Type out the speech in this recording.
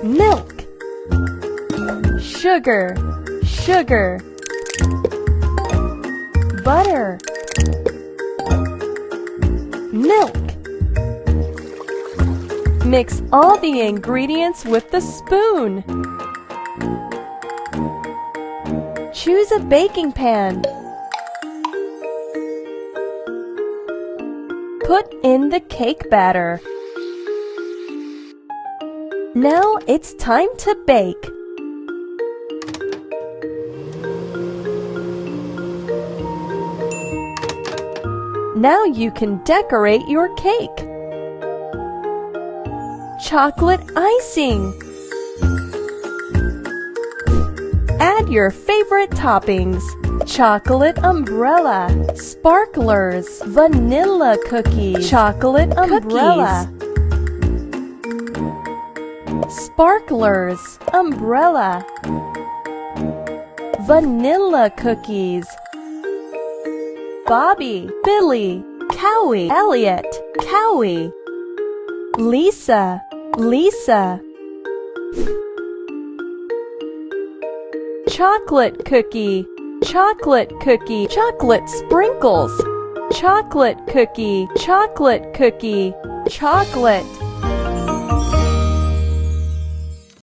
Milk. Sugar, sugar. Butter. Milk. Mix all the ingredients with the spoon. Choose a baking pan. Put in the cake batter. Now it's time to bake. Now you can decorate your cake. Chocolate icing. Add your favorite toppings. Chocolate umbrella, sparklers, vanilla cookies, chocolate umbrella, sparklers, umbrella, vanilla cookies. Bobby, Billy, Cowie, Elliot, Cowie, Lisa, Lisa. Chocolate cookie, chocolate cookie, chocolate sprinkles, chocolate cookie, chocolate cookie, chocolate.